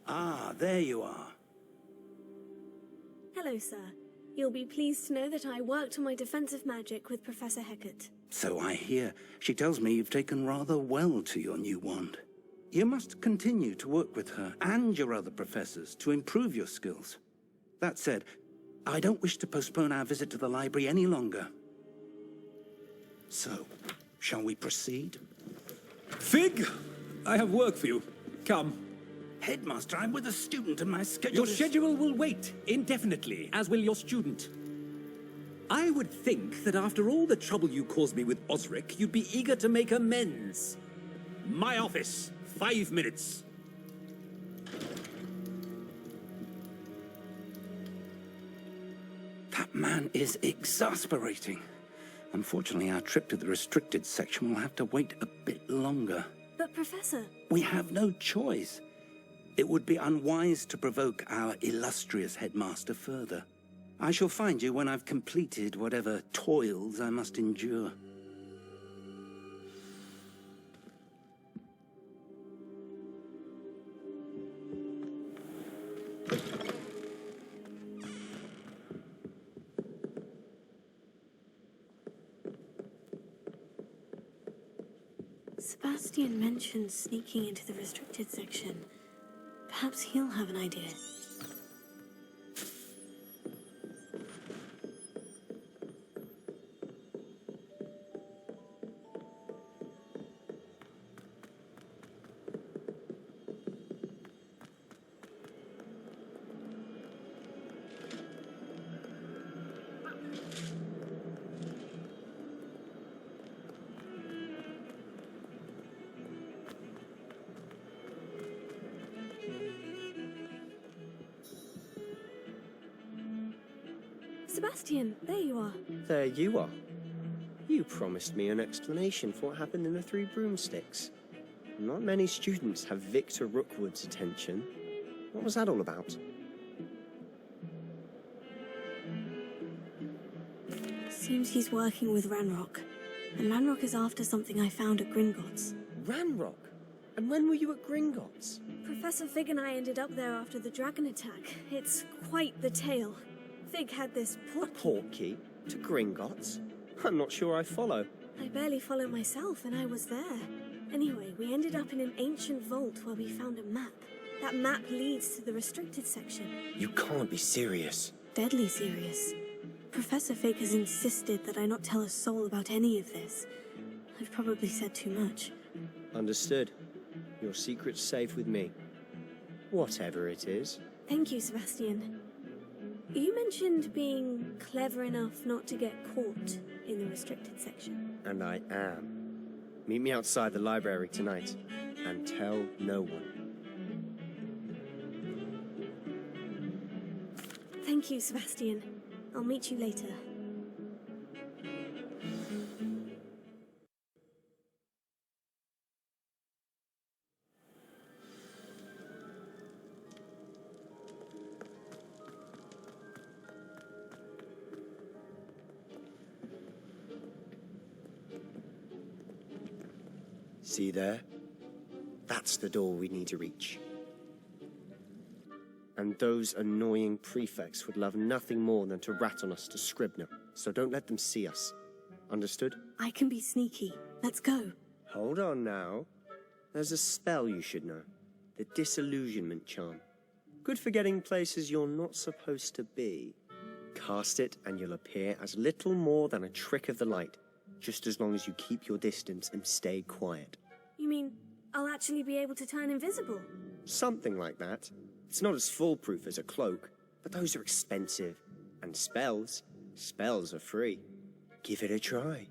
Ah, there you are. Hello, sir. You'll be pleased to know that I worked on my defensive magic with Professor Hecat. So I hear. She tells me you've taken rather well to your new wand. You must continue to work with her and your other professors to improve your skills. That said, I don't wish to postpone our visit to the library any longer. So, shall we proceed? Fig! I have work for you. Come. Headmaster, I'm with a student and my schedule Your is... schedule will wait indefinitely, as will your student. I would think that after all the trouble you caused me with Osric, you'd be eager to make amends. My office, 5 minutes. That man is exasperating. Unfortunately, our trip to the restricted section will have to wait a bit longer. But, Professor... We have no choice. It would be unwise to provoke our illustrious headmaster further. I shall find you when I've completed whatever toils I must endure. Sebastian mentioned sneaking into the restricted section. Perhaps he'll have an idea. Sebastian, there you are. There you are. You promised me an explanation for what happened in the Three Broomsticks. Not many students have Victor Rookwood's attention. What was that all about? Seems he's working with Ranrock. And Ranrock is after something I found at Gringotts. Ranrock? And when were you at Gringotts? Professor Fig and I ended up there after the dragon attack. It's quite the tale. Fig had this portkey. A portkey? To Gringotts? I'm not sure I follow. I barely follow myself, and I was there. Anyway, we ended up in an ancient vault where we found a map. That map leads to the restricted section. You can't be serious. Deadly serious. Professor Fig has insisted that I not tell a soul about any of this. I've probably said too much. Understood. Your secret's safe with me. Whatever it is. Thank you, Sebastian. You mentioned being clever enough not to get caught in the restricted section. And I am. Meet me outside the library tonight, and tell no one. Thank you, Sebastian. I'll meet you later. See there? That's the door we need to reach. And those annoying prefects would love nothing more than to rat on us to Scribner, so don't let them see us. Understood? I can be sneaky. Let's go. Hold on now. There's a spell you should know. The Disillusionment Charm. Good for getting places you're not supposed to be. Cast it and you'll appear as little more than a trick of the light, just as long as you keep your distance and stay quiet. You mean I'll actually be able to turn invisible? Something like that. It's not as foolproof as a cloak, but those are expensive. And spells are free. Give it a try.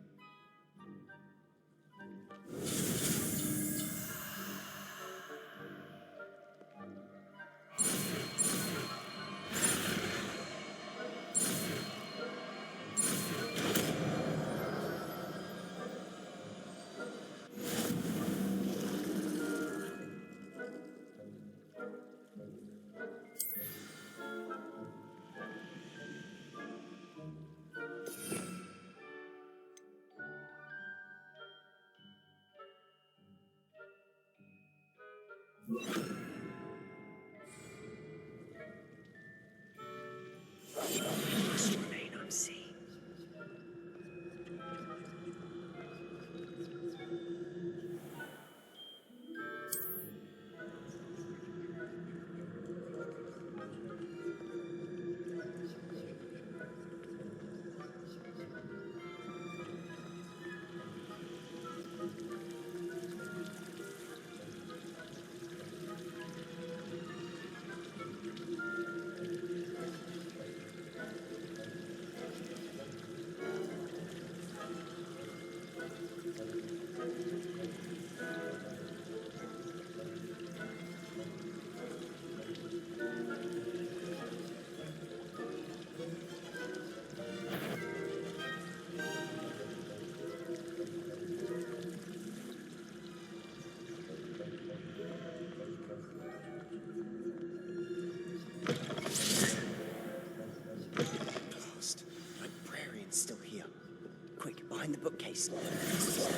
beast.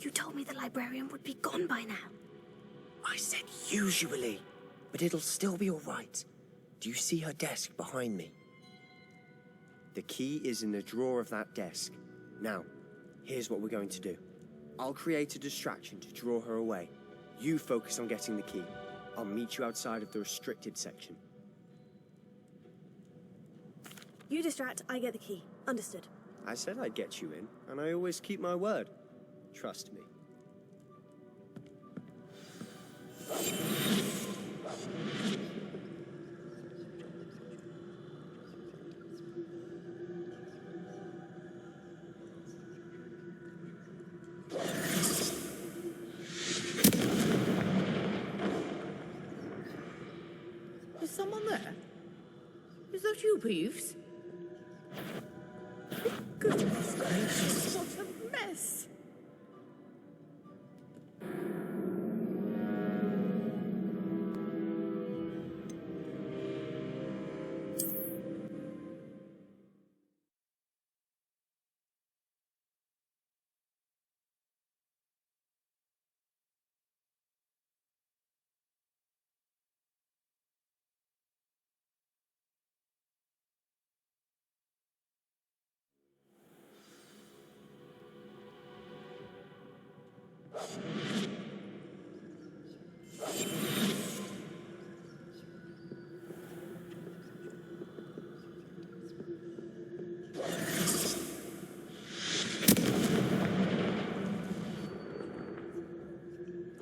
You told me the librarian would be gone by now. I said usually, but it'll still be all right. Do you see her desk behind me? The key is in the drawer of that desk. Now, here's what we're going to do. I'll create a distraction to draw her away. You focus on getting the key. I'll meet you outside of the restricted section. You distract, I get the key. Understood. I said I'd get you in, and I always keep my word. Trust me. Is someone there? Is that you, Peeves? Goodness gracious, what a mess!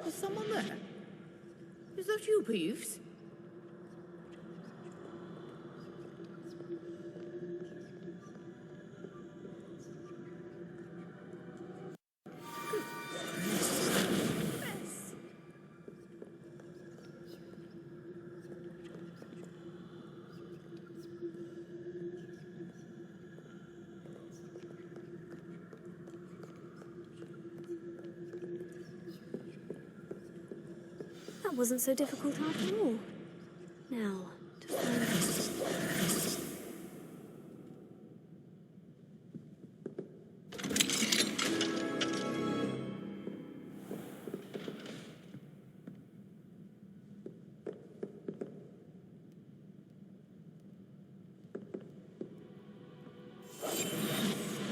Is someone there? Is that you, Peeves? Mess. That wasn't so difficult after all. Now, to find...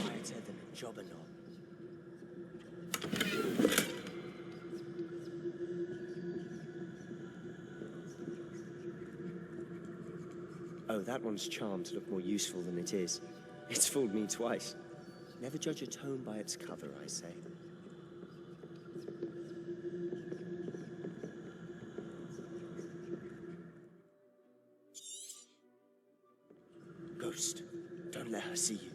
Quieter than a jobberknoll. Oh, that one's charmed to look more useful than it is. It's fooled me twice. Never judge a tome by its cover, I say. Ghost, don't let her see you.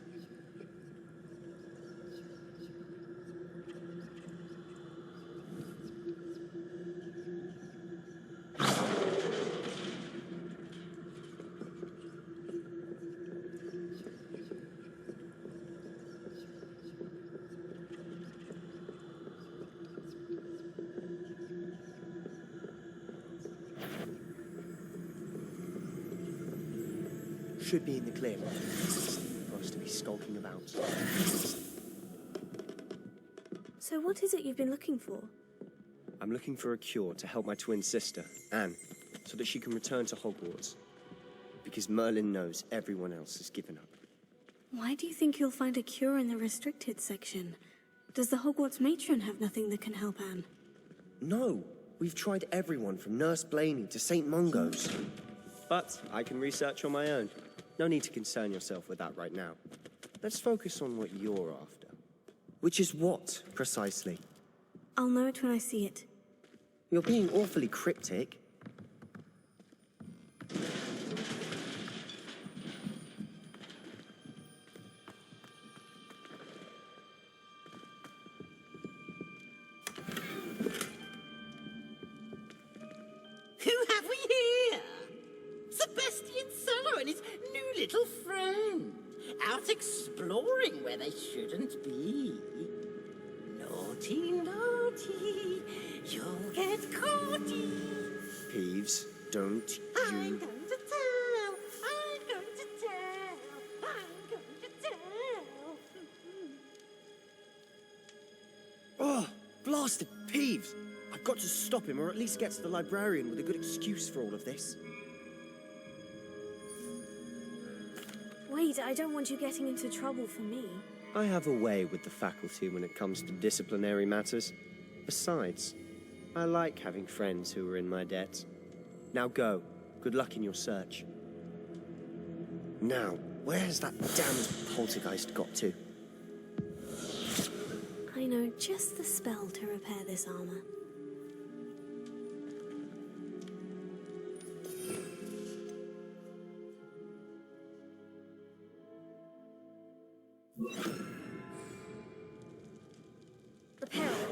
Should be in the clear for us to be skulking about. So what is it you've been looking for? I'm looking for a cure to help my twin sister, Anne, so that she can return to Hogwarts. Because Merlin knows everyone else has given up. Why do you think you'll find a cure in the restricted section? Does the Hogwarts matron have nothing that can help Anne? No, we've tried everyone from Nurse Blaney to St. Mungo's. But I can research on my own. No need to concern yourself with that right now. Let's focus on what you're after. Which is what, precisely? I'll know it when I see it. You're being awfully cryptic. Who have we here? Sebastian Sallow and his new little friend. Out exploring where they shouldn't be. Naughty, naughty, you'll get caughty. Peeves, don't I'm you... going to tell, I'm going to tell, I'm going to tell. got to stop him, or at least get to the librarian with a good excuse for all of this. Wait, I don't want you getting into trouble for me. I have a way with the faculty when it comes to disciplinary matters. Besides, I like having friends who are in my debt. Now go. Good luck in your search. Now, where's that damned poltergeist got to? I know just the spell to repair this armor. Repair it.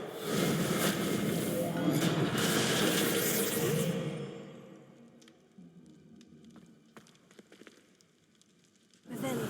Revelio.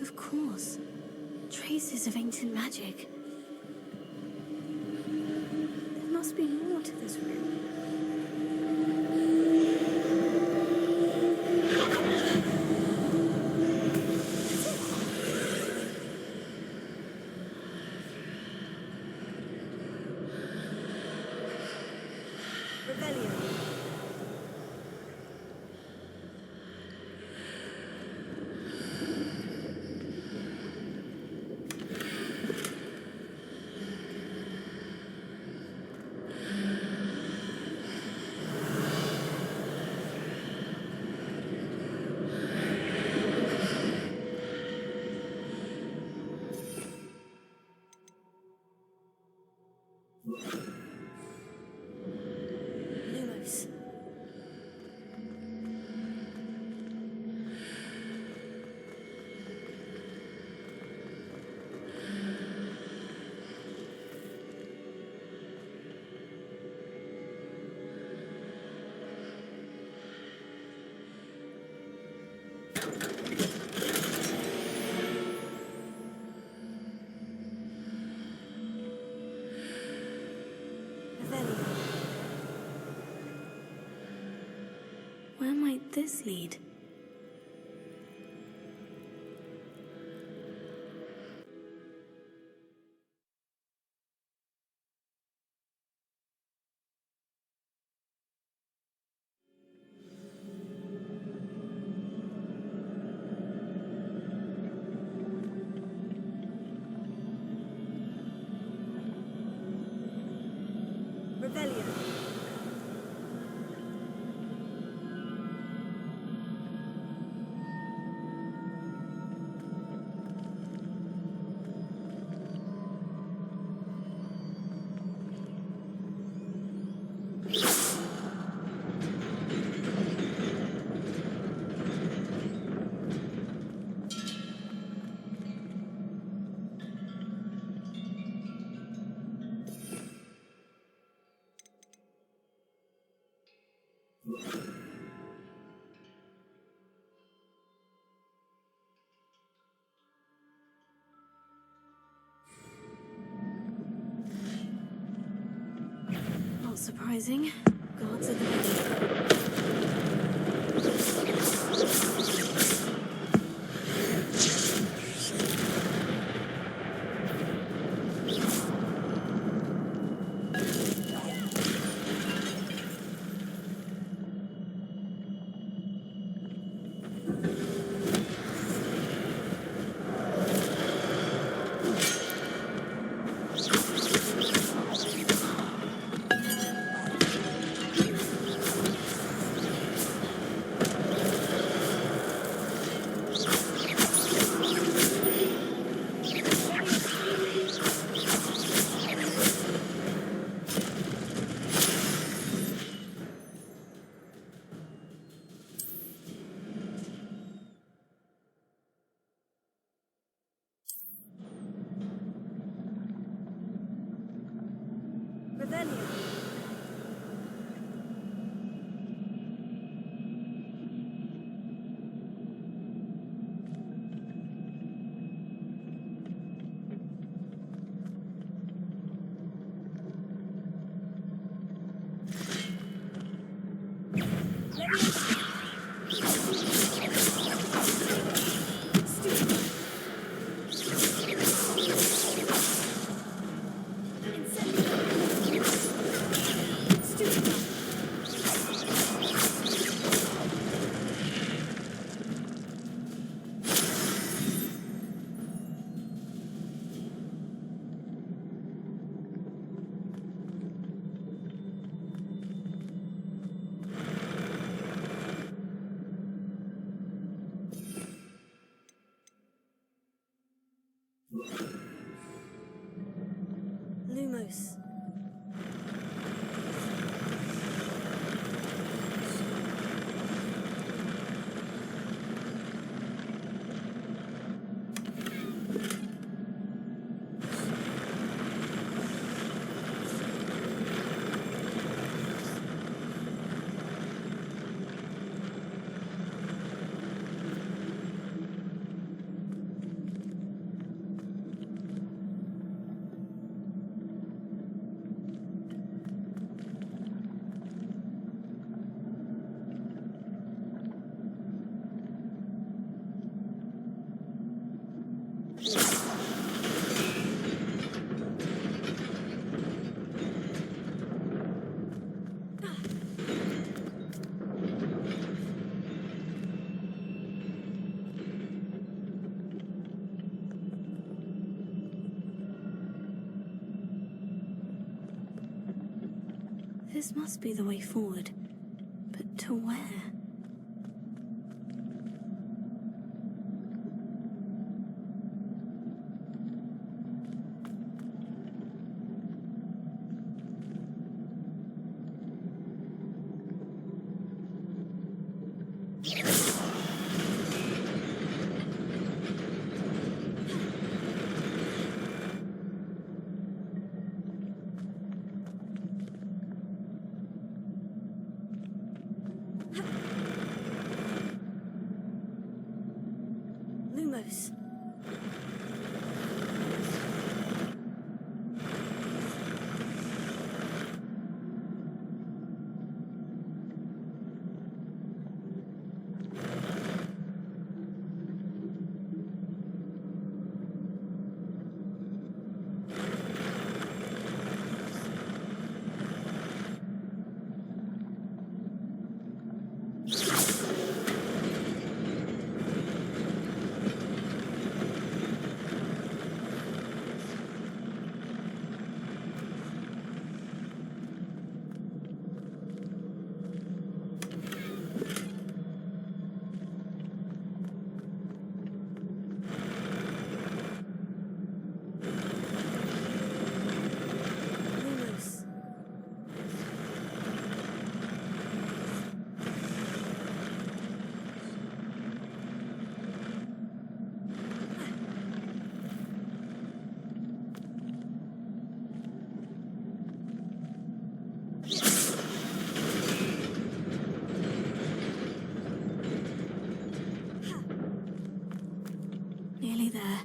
Of course. Traces of ancient magic. There must be more to this room. Revelio. Lumos. Revelio. Where might this lead? Revelio. Not surprising. Guards at the ready. Lumos. This must be the way forward. But to where? Lumos. Nearly there.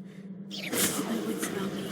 Let's keep my wits about me.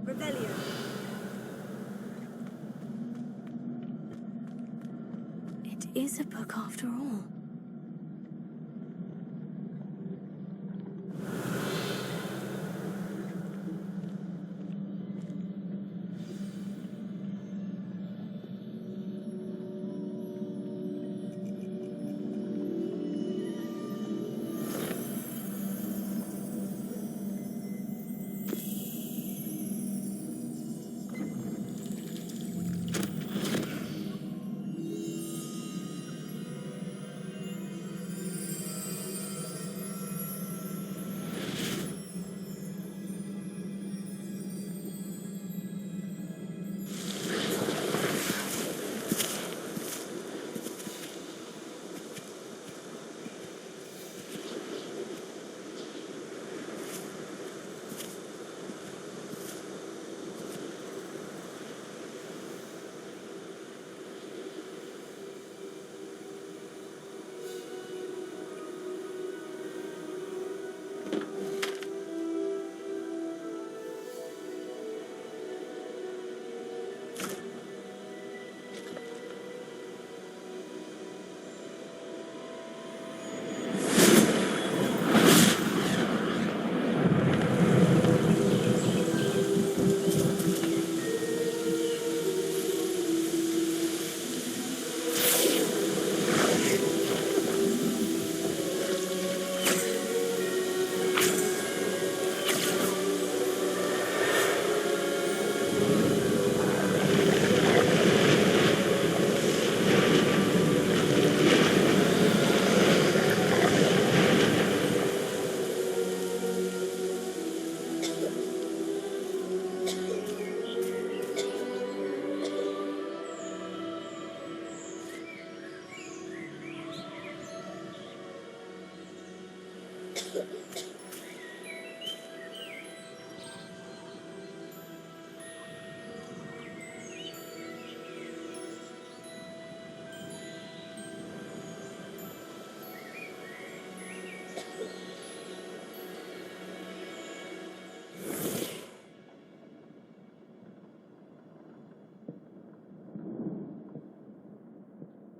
Revelio. It is a book after all.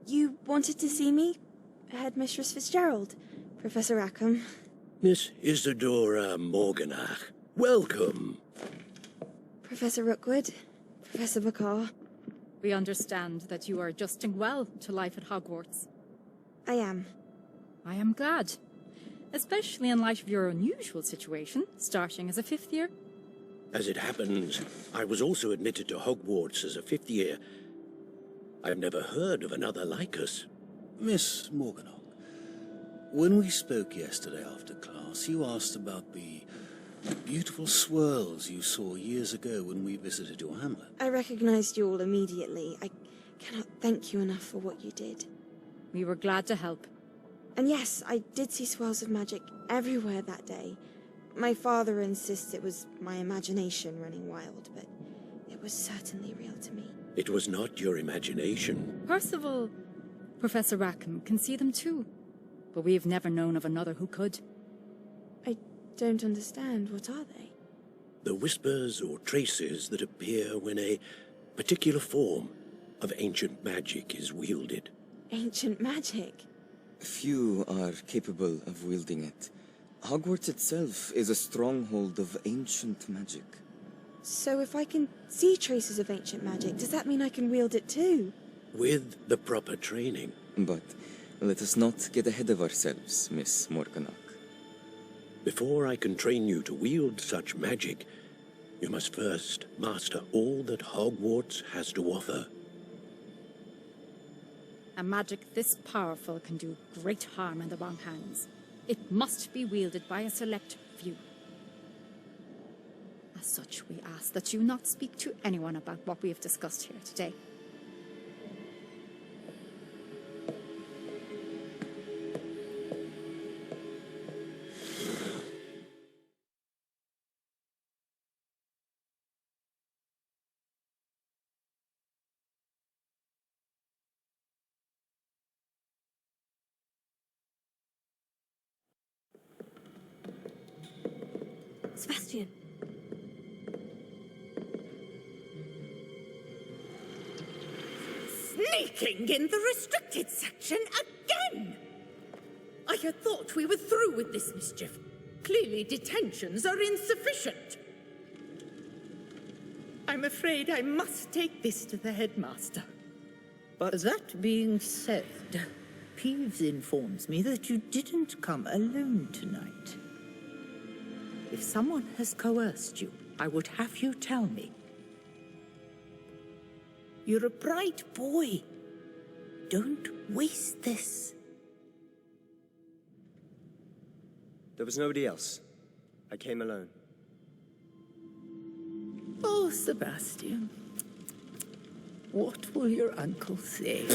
You wanted to see me? Headmistress Fitzgerald? Professor Rackham? Miss Isadora Morganach, welcome. Professor Rookwood? Professor Bakar? We understand that you are adjusting well to life at Hogwarts. I am. I am glad. Especially in light of your unusual situation, starting as a fifth year. As it happens, I was also admitted to Hogwarts as a fifth year. I've never heard of another like us. Miss Morganach, when we spoke yesterday after class, you asked about the beautiful swirls you saw years ago when we visited your hamlet. I recognized you all immediately. I cannot thank you enough for what you did. We were glad to help. And yes, I did see swirls of magic everywhere that day. My father insists it was my imagination running wild, but it was certainly real to me. It was not your imagination. Percival, Professor Rackham can see them too. But we've never known of another who could. I don't understand. What are they? The whispers or traces that appear when a particular form of ancient magic is wielded. Ancient magic? Few are capable of wielding it. Hogwarts itself is a stronghold of ancient magic. So if I can see traces of ancient magic, does that mean I can wield it too? With the proper training. But let us not get ahead of ourselves, Miss Morganach. Before I can train you to wield such magic, you must first master all that Hogwarts has to offer. A magic this powerful can do great harm in the wrong hands. It must be wielded by a select few. As such, we ask that you not speak to anyone about what we have discussed here today. Sebastian. Sneaking in the restricted section again! I had thought we were through with this mischief. Clearly detentions are insufficient. I'm afraid I must take this to the headmaster. But that being said, Peeves informs me that you didn't come alone tonight. If someone has coerced you, I would have you tell me. You're a bright boy. Don't waste this. There was nobody else. I came alone. Oh, Sebastian. What will your uncle say?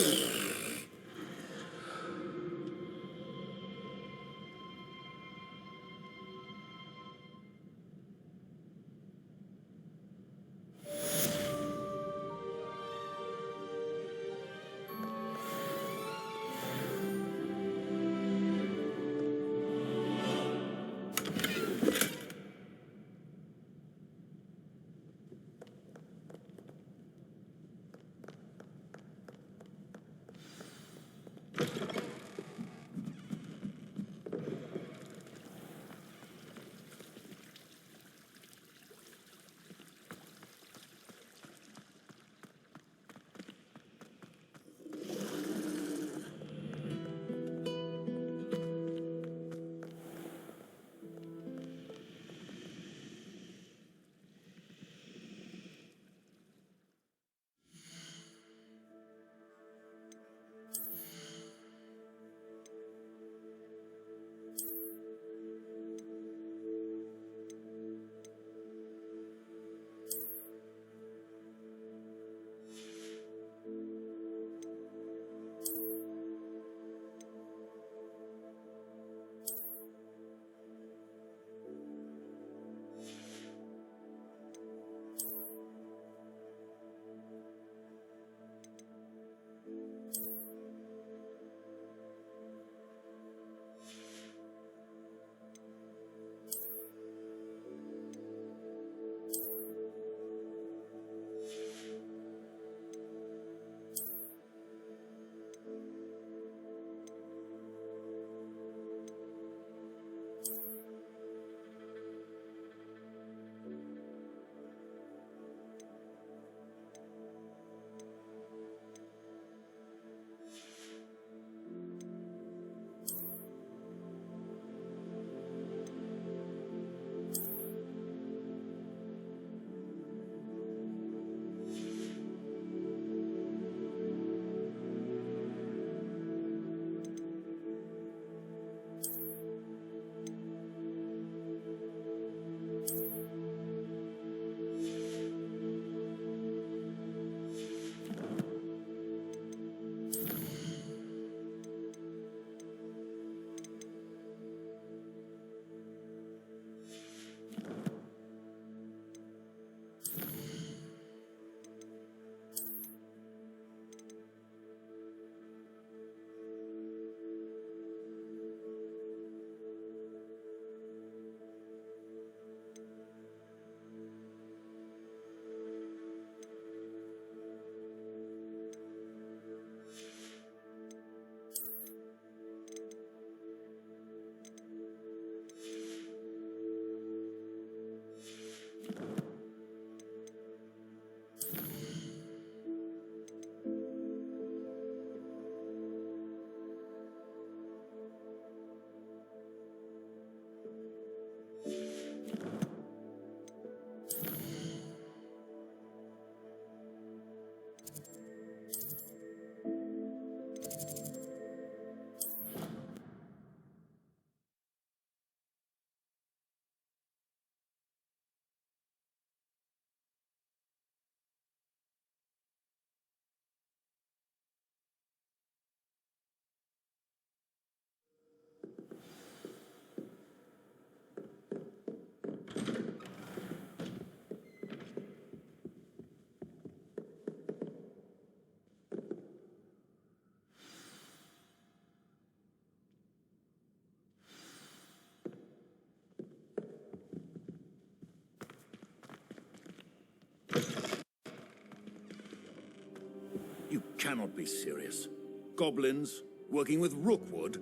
cannot be serious. Goblins working with Rookwood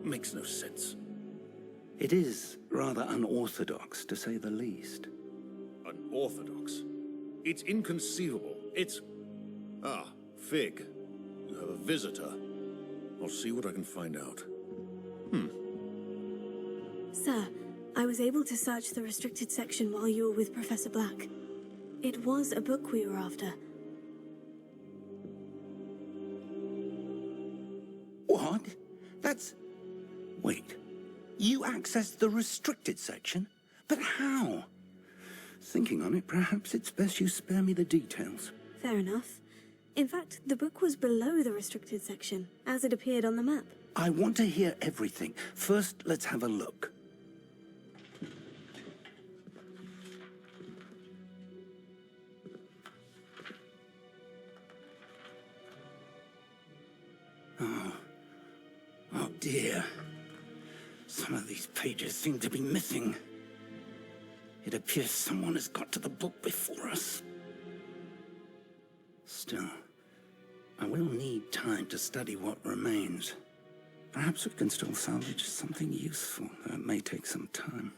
makes no sense. It is rather unorthodox, to say the least. Unorthodox? It's inconceivable. It's... Ah, Fig. You have a visitor. I'll see what I can find out. Sir, I was able to search the restricted section while you were with Professor Black. It was a book we were after. What? That's... Wait. You accessed the restricted section? But how? Thinking on it, perhaps it's best you spare me the details. Fair enough. In fact, the book was below the restricted section, as it appeared on the map. I want to hear everything. First, let's have a look. Oh dear. Some of these pages seem to be missing. It appears someone has got to the book before us. Still, I will need time to study what remains. Perhaps we can still salvage something useful, though it may take some time.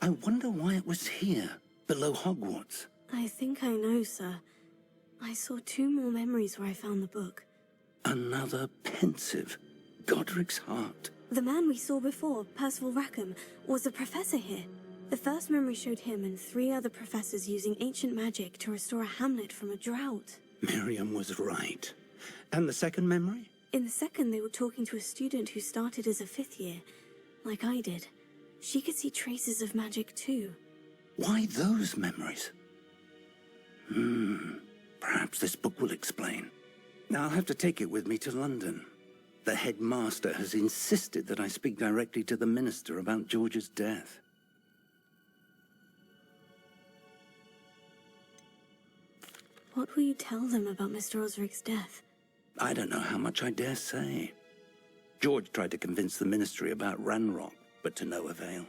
I wonder why it was here, below Hogwarts. I think I know, sir. I saw 2 more memories where I found the book. Another pensive. Godric's heart. The man we saw before, Percival Rackham, was a professor here. The first memory showed him and 3 other professors using ancient magic to restore a hamlet from a drought. Miriam was right. And the second memory? In the second, they were talking to a student who started as a 5th year, like I did. She could see traces of magic too. Why those memories? Perhaps this book will explain. Now I'll have to take it with me to London. The headmaster has insisted that I speak directly to the minister about George's death. What will you tell them about Mr. Osric's death? I don't know how much I dare say. George tried to convince the ministry about Ranrock, but to no avail.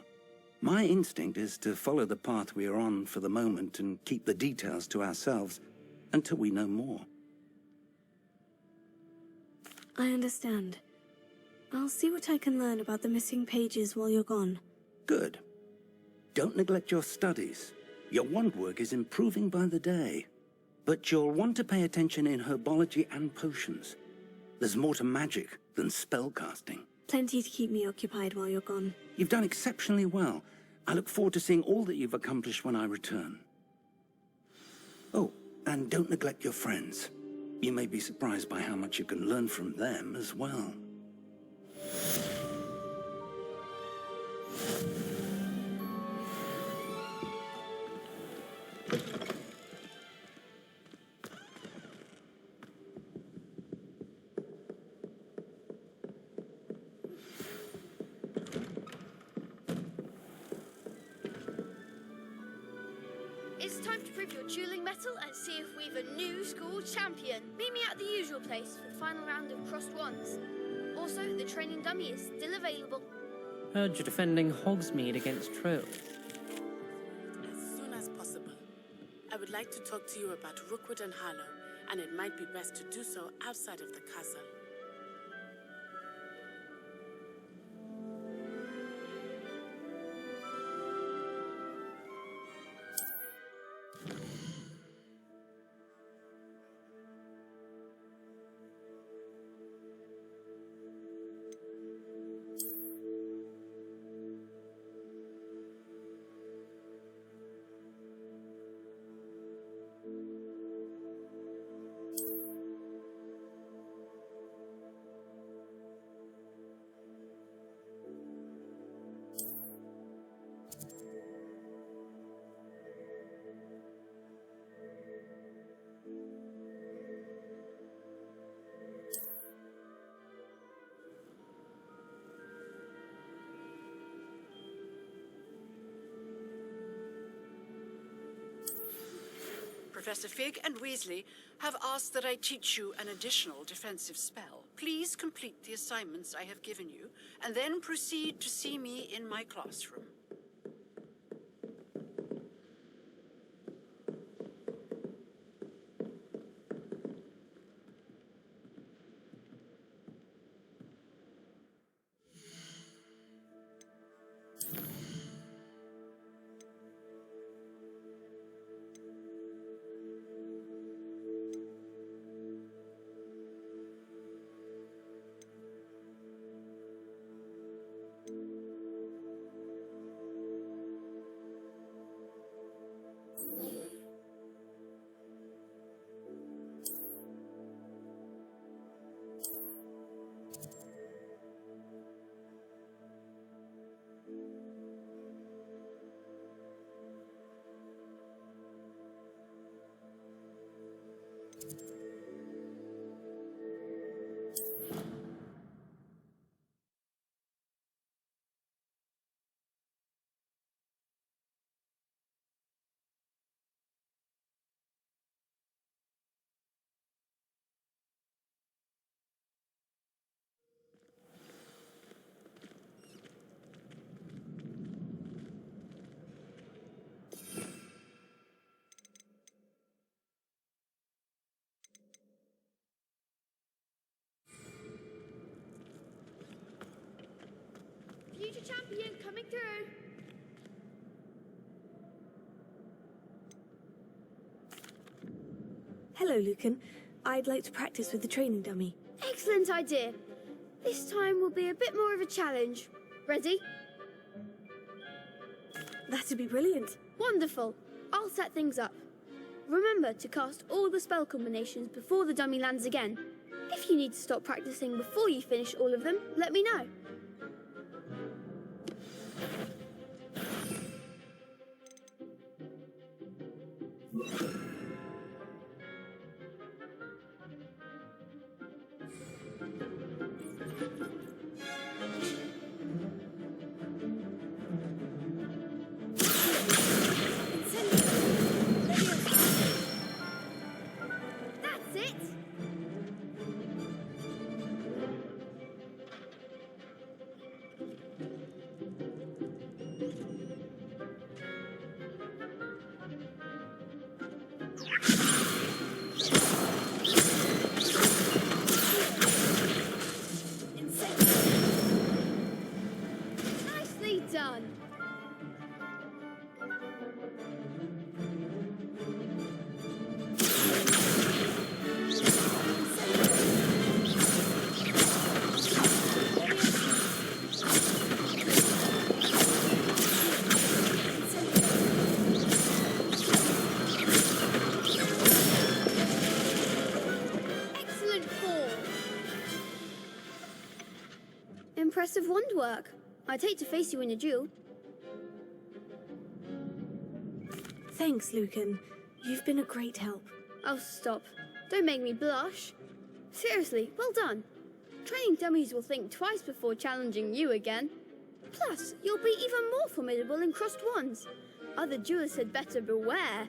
My instinct is to follow the path we are on for the moment and keep the details to ourselves until we know more. I understand. I'll see what I can learn about the missing pages while you're gone. Good. Don't neglect your studies. Your wand work is improving by the day. But you'll want to pay attention in herbology and potions. There's more to magic than spellcasting. Plenty to keep me occupied while you're gone. You've done exceptionally well. I look forward to seeing all that you've accomplished when I return. Oh, and don't neglect your friends. You may be surprised by how much you can learn from them as well. It's time to prove your dueling mettle and see if we've a new school champion. Meet me at the usual place for the final round of crossed wands. Also, the training dummy is still available. Heard you're defending Hogsmeade against Troll. As soon as possible. I would like to talk to you about Rookwood and Harlow, and it might be best to do so outside of the castle. Professor Fig and Weasley have asked that I teach you an additional defensive spell. Please complete the assignments I have given you, and then proceed to see me in my classroom. future champion coming through. Hello, Lucan. I'd like to practice with the training dummy. Excellent idea. This time will be a bit more of a challenge. Ready? That'd be brilliant. Wonderful. I'll set things up. Remember to cast all the spell combinations before the dummy lands again. If you need to stop practicing before you finish all of them, let me know. That's it. Nicely done. Excellent form. Impressive wand work. I'd hate to face you in a duel. Thanks, Lucan. You've been a great help. Oh, stop. Don't make me blush. Seriously, well done. Training dummies will think twice before challenging you again. Plus, you'll be even more formidable in crossed wands. Other duelists had better beware.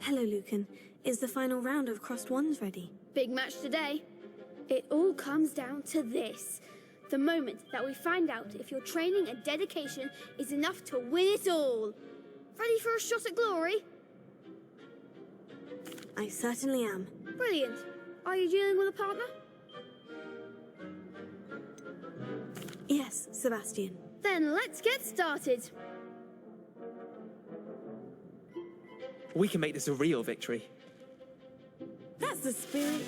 Hello, Lucan. Is the final round of crossed wands ready? Big match today. It all comes down to this. The moment that we find out if your training and dedication is enough to win it all. Ready for a shot at glory? I certainly am. Brilliant. Are you dealing with a partner? Yes, Sebastian. Then let's get started. We can make this a real victory. That's the spirit.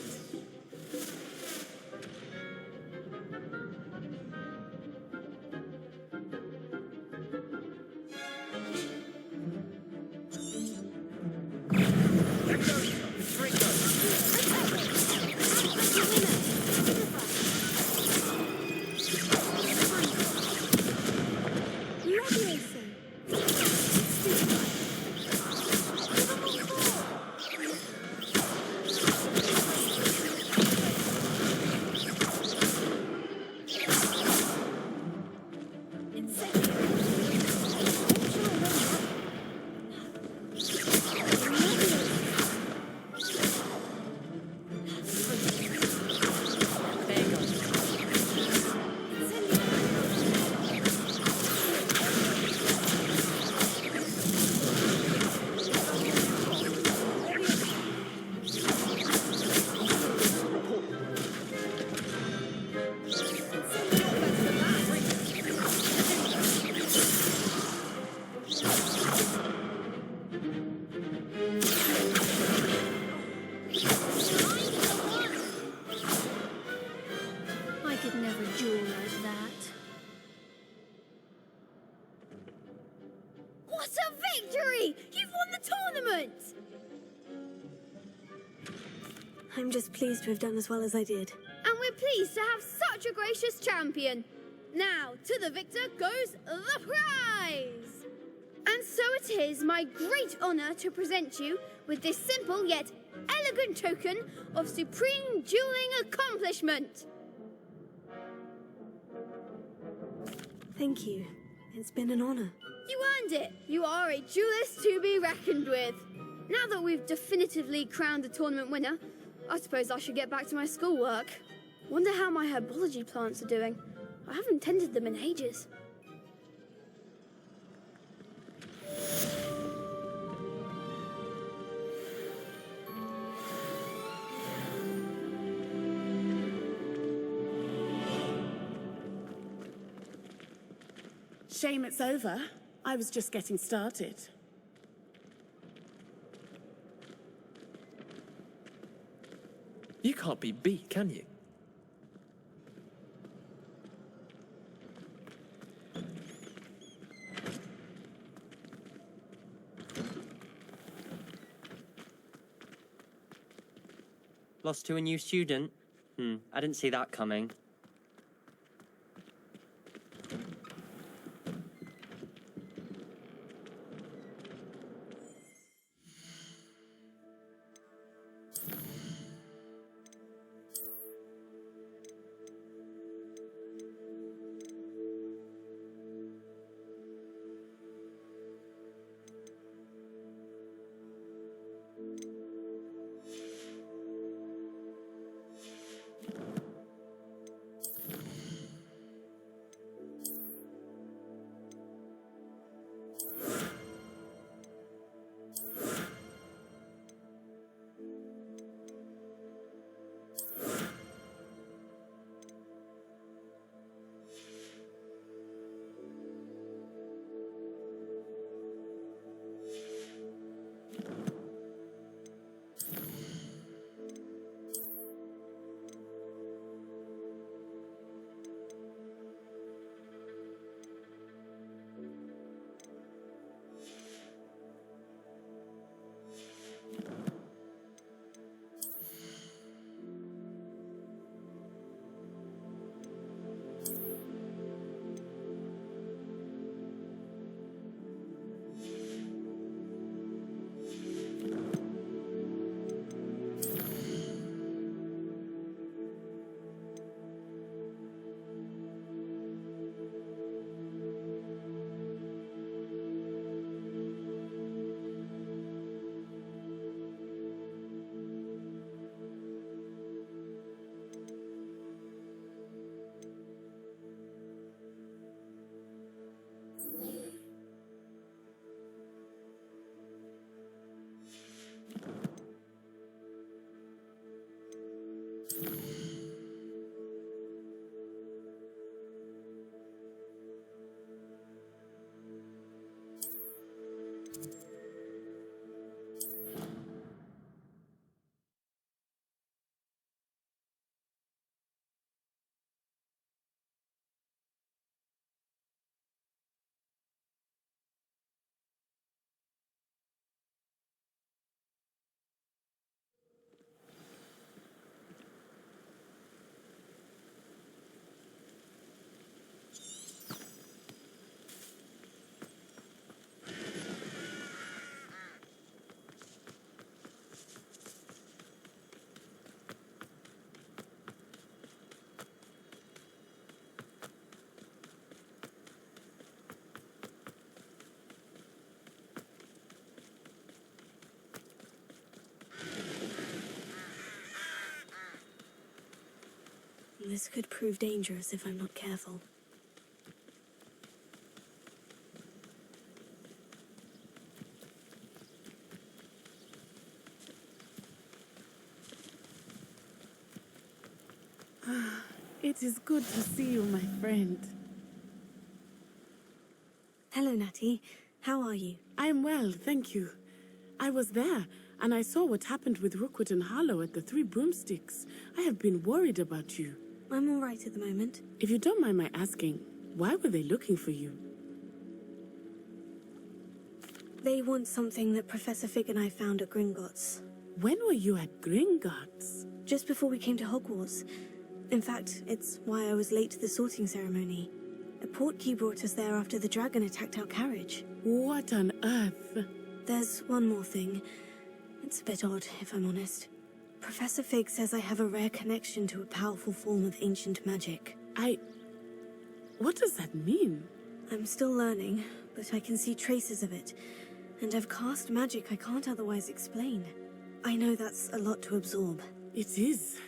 I could never duel like that. What a victory! You've won the tournament! I'm just pleased to have done as well as I did. And we're pleased to have such a gracious champion. Now, to the victor goes the prize! And so it is my great honour to present you with this simple yet elegant elegant token of supreme dueling accomplishment. Thank you. It's been an honor. You earned it. You are a duelist to be reckoned with. Now that we've definitively crowned the tournament winner, I suppose I should get back to my schoolwork. Wonder how my herbology plants are doing. I haven't tended them in ages. Shame it's over. I was just getting started. You can't be beat, can you? Lost to a new student? I didn't see that coming. This could prove dangerous if I'm not careful. It is good to see you, my friend. Hello, Natty. How are you? I am well, thank you. I was there, and I saw what happened with Rookwood and Harlow at the Three Broomsticks. I have been worried about you. I'm all right at the moment. If you don't mind my asking, why were they looking for you? They want something that Professor Fig and I found at Gringotts. When were you at Gringotts? Just before we came to Hogwarts. In fact, it's why I was late to the sorting ceremony. A portkey brought us there after the dragon attacked our carriage. What on earth? There's one more thing. It's a bit odd, if I'm honest. Professor Fig says I have a rare connection to a powerful form of ancient magic. What does that mean? I'm still learning, but I can see traces of it. And I've cast magic I can't otherwise explain. I know that's a lot to absorb. It is.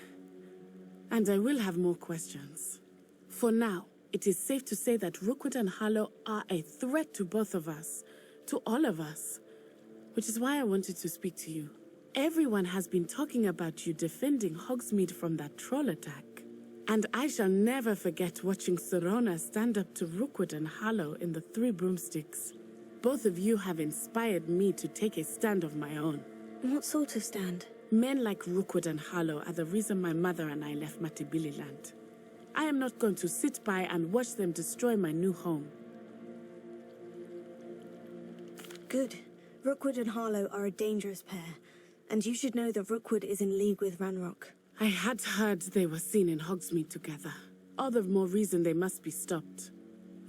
And I will have more questions. For now, it is safe to say that Rookwood and Harlow are a threat to both of us. To all of us. Which is why I wanted to speak to you. Everyone has been talking about you defending Hogsmeade from that troll attack. And I shall never forget watching Serona stand up to Rookwood and Harlow in the Three Broomsticks. Both of you have inspired me to take a stand of my own. What sort of stand? Men like Rookwood and Harlow are the reason my mother and I left Matibililand. I am not going to sit by and watch them destroy my new home. Good. Rookwood and Harlow are a dangerous pair. And you should know that Rookwood is in league with Ranrock. I had heard they were seen in Hogsmeade together. All the more reason they must be stopped.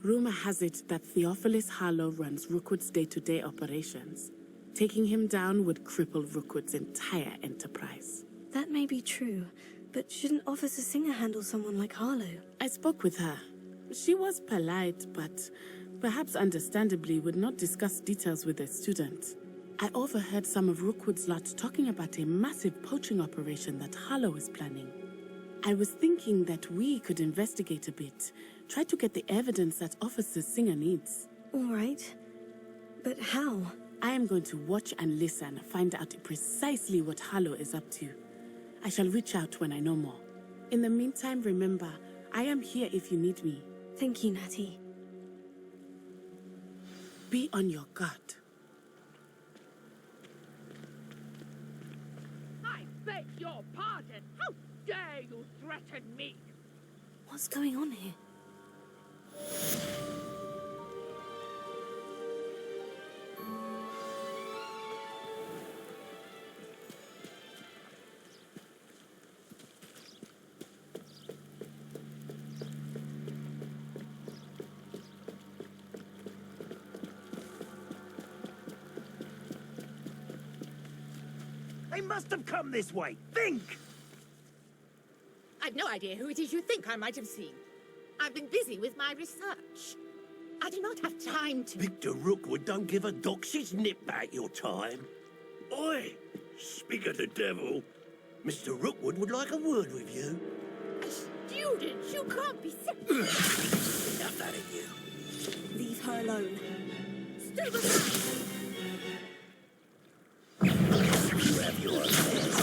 Rumor has it that Theophilus Harlow runs Rookwood's day-to-day operations. Taking him down would cripple Rookwood's entire enterprise. That may be true, but shouldn't Officer Singer handle someone like Harlow? I spoke with her. She was polite, but perhaps understandably would not discuss details with a student. I overheard some of Rookwood's lot talking about a massive poaching operation that Harlow is planning. I was thinking that we could investigate a bit, try to get the evidence that Officer Singer needs. All right. But how? I am going to watch and listen, find out precisely what Harlow is up to. I shall reach out when I know more. In the meantime, remember, I am here if you need me. Thank you, Natty. Be on your guard. I beg your pardon. How dare you threaten me? What's going on here? They must have come this way. Think! I've no idea who it is you think I might have seen. I've been busy with my research. I do not have time to... Victor Rookwood don't give a doxy's nip back your time. Oi! Speak of the devil. Mr. Rookwood would like a word with you. A student? You can't be... Enough out of you. Leave her alone. Stay behind! You have your affairs.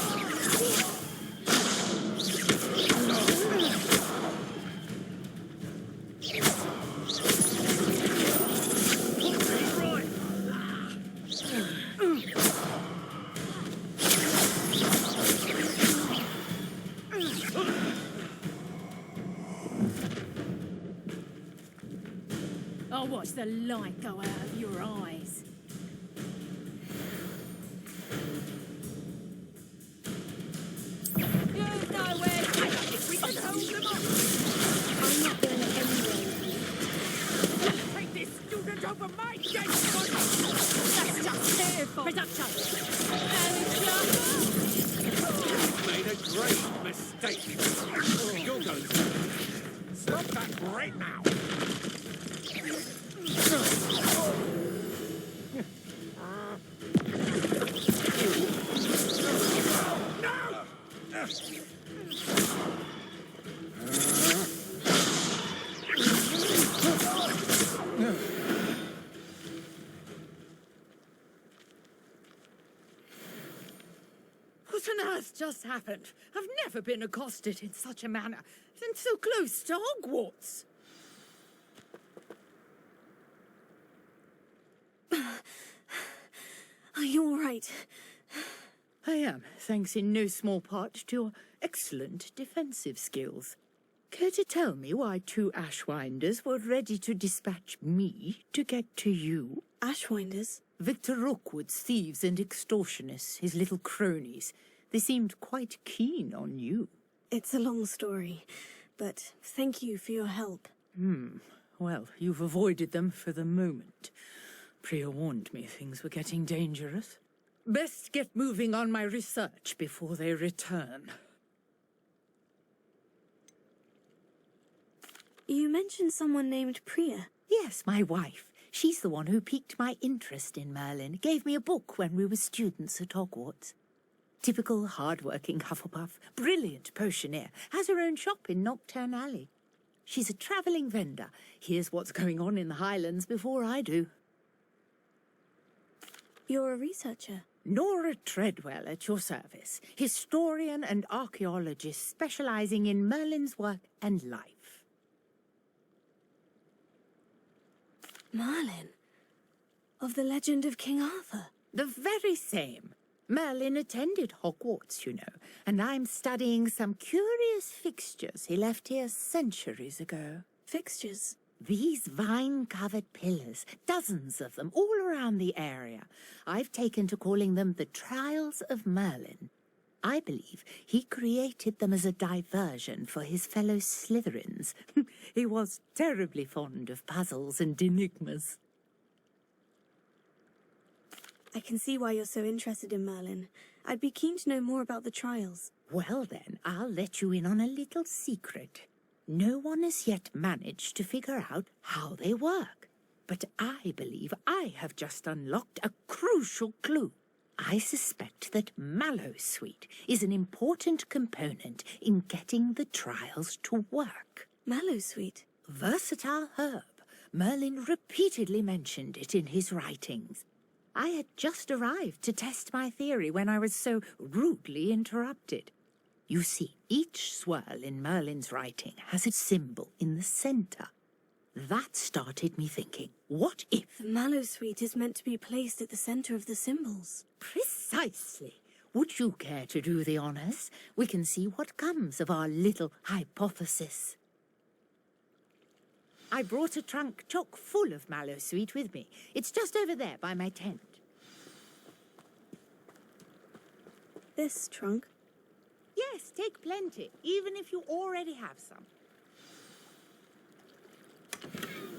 I'll watch the light go out of your eyes. You know where to if we can hold them off. I'm not going anywhere. Take this student over my dead body! That's just careful. Production. You've made a great mistake. You're going to stop that right now. What on earth just happened? I've never been accosted in such a manner, and so close to Hogwarts. Are you all right? I am, thanks in no small part to your excellent defensive skills. Care to tell me why two Ashwinders were ready to dispatch me to get to you? Ashwinders? Victor Rookwood's thieves and extortionists, his little cronies. They seemed quite keen on you. It's a long story, but thank you for your help. Well, you've avoided them for the moment. Priya warned me things were getting dangerous. Best get moving on my research before they return. You mentioned someone named Priya. Yes, my wife. She's the one who piqued my interest in Merlin. Gave me a book when we were students at Hogwarts. Typical hard-working Hufflepuff, brilliant potioneer, has her own shop in Nocturne Alley. She's a travelling vendor. Hears what's going on in the Highlands before I do. You're a researcher? Nora Treadwell at your service, historian and archaeologist specialising in Merlin's work and life. Merlin? Of the legend of King Arthur? The very same. Merlin attended Hogwarts, you know, and I'm studying some curious fixtures he left here centuries ago. Fixtures? These vine-covered pillars, dozens of them, all around the area. I've taken to calling them the Trials of Merlin. I believe he created them as a diversion for his fellow Slytherins. He was terribly fond of puzzles and enigmas. I can see why you're so interested in Merlin. I'd be keen to know more about the trials. Well then, I'll let you in on a little secret. No one has yet managed to figure out how they work. But I believe I have just unlocked a crucial clue. I suspect that Mallowsweet is an important component in getting the trials to work. Mallowsweet? Versatile herb. Merlin repeatedly mentioned it in his writings. I had just arrived to test my theory when I was so rudely interrupted. You see, each swirl in Merlin's writing has a symbol in the centre. That started me thinking, what if... The Mallowsweet is meant to be placed at the centre of the symbols. Precisely. Would you care to do the honours? We can see what comes of our little hypothesis. I brought a trunk chock full of Mallowsweet with me. It's just over there by my tent. This trunk? Yes, take plenty, even if you already have some.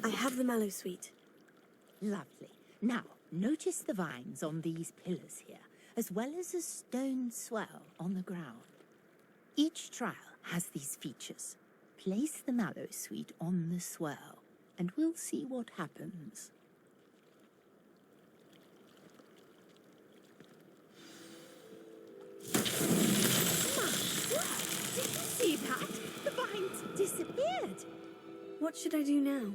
I have the Mallowsweet. Lovely. Now, notice the vines on these pillars here, as well as a stone swell on the ground. Each trial has these features. Place the Mallowsweet on the swirl, and we'll see what happens. Did you see that? The vines disappeared. What should I do now?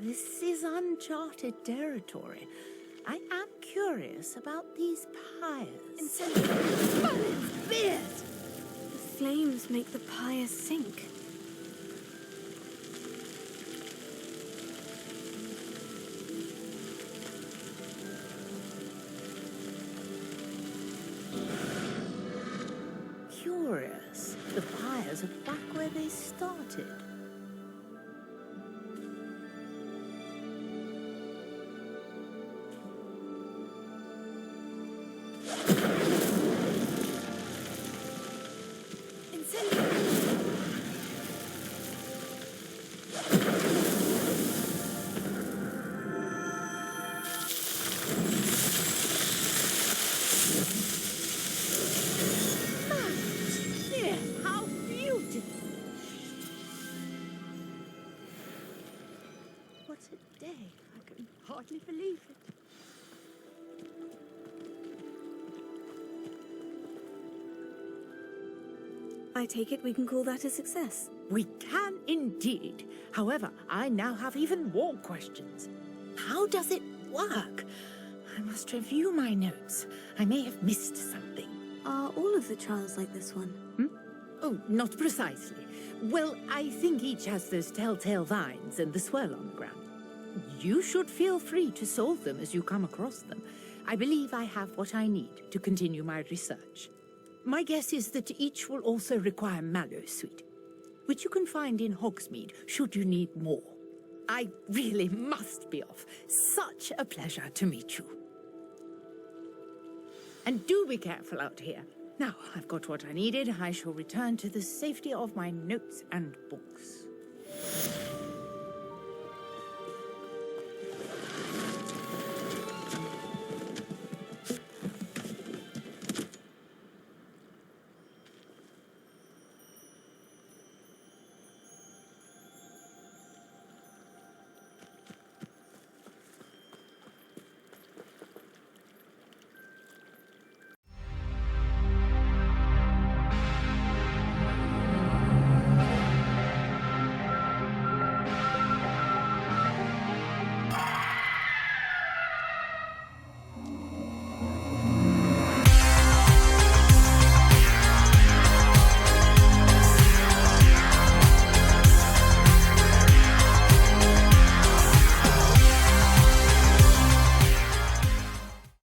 This is uncharted territory. I am curious about these pyres. Merlin's beard! The flames make the pyre sink. Curious. The pyres are back where they started. What a day. I can hardly believe it. I take it we can call that a success. We can indeed. However, I now have even more questions. How does it work? I must review my notes. I may have missed something. Are all of the trials like this one? Oh, not precisely. Well, I think each has those telltale vines and the swirl on the ground. You should feel free to solve them as you come across them. I believe I have what I need to continue my research. My guess is that each will also require Mallowsweet, which you can find in Hogsmeade should you need more. I really must be off. Such a pleasure to meet you. And do be careful out here. Now, I've got what I needed. I shall return to the safety of my notes and books.